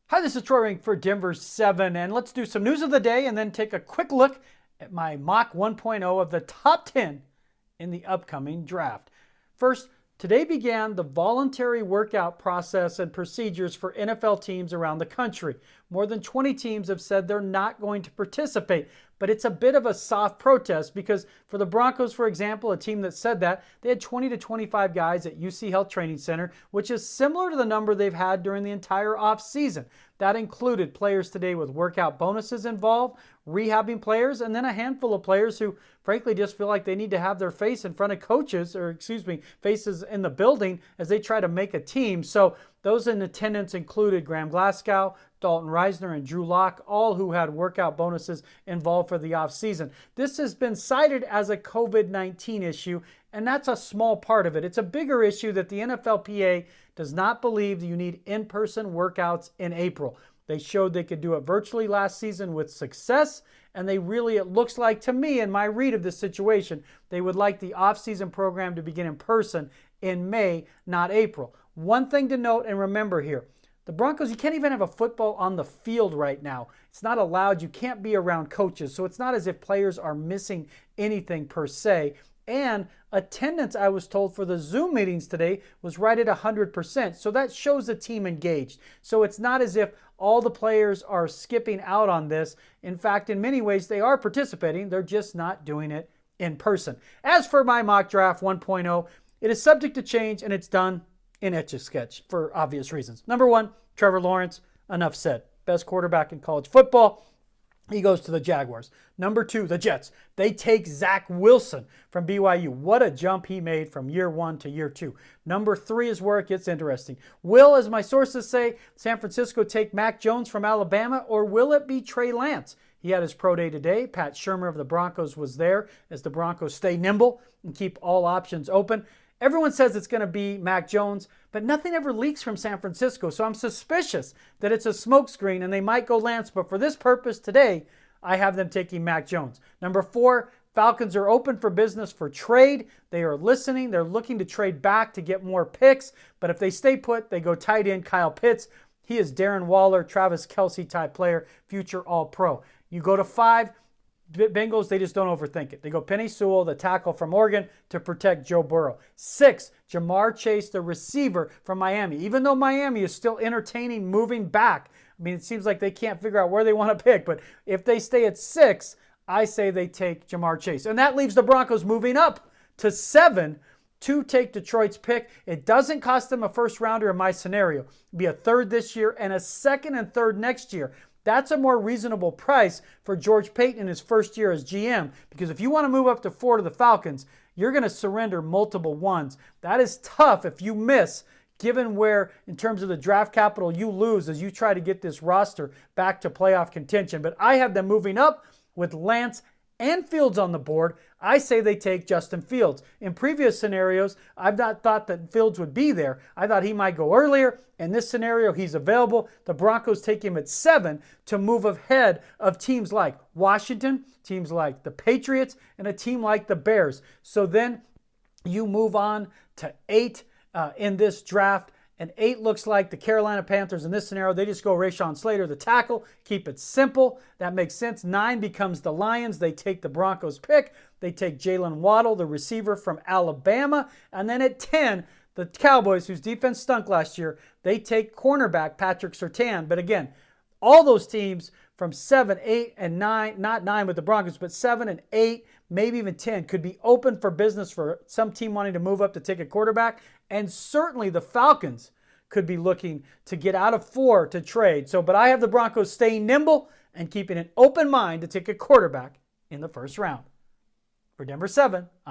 Hi, this is Troy Ring for Denver 7, and let's do some news of the day and then take a quick look at my mock 1.0 of the top 10 in the upcoming draft. First, today began the voluntary workout process and procedures for NFL teams around the country. More than 20 teams have said they're not going to participate, but it's a bit of a soft protest because for the Broncos, for example, a team that said that, they had 20 to 25 guys at UC Health Training Center, which is similar to the number they've had during the entire offseason. That included players today with workout bonuses involved, rehabbing players, and then a handful of players who frankly just feel like they need to have their face in front of coaches, or faces in the building as they try to make a team. So those in attendance included Graham Glasgow, Dalton Reisner, and Drew Lock, all who had workout bonuses involved for the offseason. This has been cited as a COVID-19 issue, and that's a small part of it. It's a bigger issue that the NFLPA does not believe that you need in-person workouts in April. They showed they could do it virtually last season with success, and they really, it looks like to me in my read of this situation, they would like the off-season program to begin in person in May, not April. One thing to note and remember here, the Broncos, you can't even have a football on the field right now. It's not allowed. You can't be around coaches. So it's not as if players are missing anything per se. And attendance, I was told, for the Zoom meetings today was right at 100%. So that shows the team engaged. So it's not as if all the players are skipping out on this. In fact, in many ways, they are participating. They're just not doing it in person. As for my mock draft 1.0, it is subject to change and it's done in Etch-a-Sketch for obvious reasons. Number one, Trevor Lawrence, enough said. Best quarterback in college football. He goes to the Jaguars. Number two, the Jets. They take Zach Wilson from BYU. What a jump he made from year one to year two. Number three is where it gets interesting. Will, as my sources say, San Francisco take Mac Jones from Alabama, or will it be Trey Lance? He had his pro day today. Pat Shurmur of the Broncos was there as the Broncos stay nimble and keep all options open. Everyone says it's going to be Mac Jones, but nothing ever leaks from San Francisco, so I'm suspicious that it's a smokescreen and they might go Lance, but for this purpose today, I have them taking Mac Jones. Number four, Falcons are open for business for trade. They are listening. They're looking to trade back to get more picks, but if they stay put, they go tight end Kyle Pitts. He is Darren Waller, Travis Kelce type player, future All-Pro. You go to five, Bengals, they just don't overthink it. They go Penei Sewell, the tackle from Oregon, to protect Joe Burrow. Six, Jamar Chase, the receiver from Miami. Even though Miami is still entertaining moving back, I mean, it seems like they can't figure out where they want to pick, but if they stay at six, I say they take Jamar Chase. And that leaves the Broncos moving up to seven to take Detroit's pick. It doesn't cost them a first rounder in my scenario. It'd be a third this year and a second and third next year. That's a more reasonable price for George Paton in his first year as GM, because if you want to move up to four to the Falcons, you're going to surrender multiple ones. That is tough if you miss, given where, in terms of the draft capital, you lose as you try to get this roster back to playoff contention. But I have them moving up with Lance and Fields on the board. I say they take Justin Fields. In previous scenarios, I've not thought that Fields would be there. I thought he might go earlier. In this scenario, he's available. The Broncos take him at seven to move ahead of teams like Washington, teams like the Patriots, and a team like the Bears. So then you move on to eight in this draft. And eight looks like the Carolina Panthers in this scenario. They just go Rashawn Slater, the tackle. Keep it simple. That makes sense. Nine becomes the Lions. They take the Broncos pick. They take Jalen Waddle, the receiver from Alabama. And then at 10, the Cowboys, whose defense stunk last year, they take cornerback Patrick Surtain. But again, all those teams from 7, 8, and 9, not 9 with the Broncos, but 7 and 8, maybe even 10, could be open for business for some team wanting to move up to take a quarterback. And certainly the Falcons could be looking to get out of 4 to trade. But I have the Broncos staying nimble and keeping an open mind to take a quarterback in the first round. For Denver 7,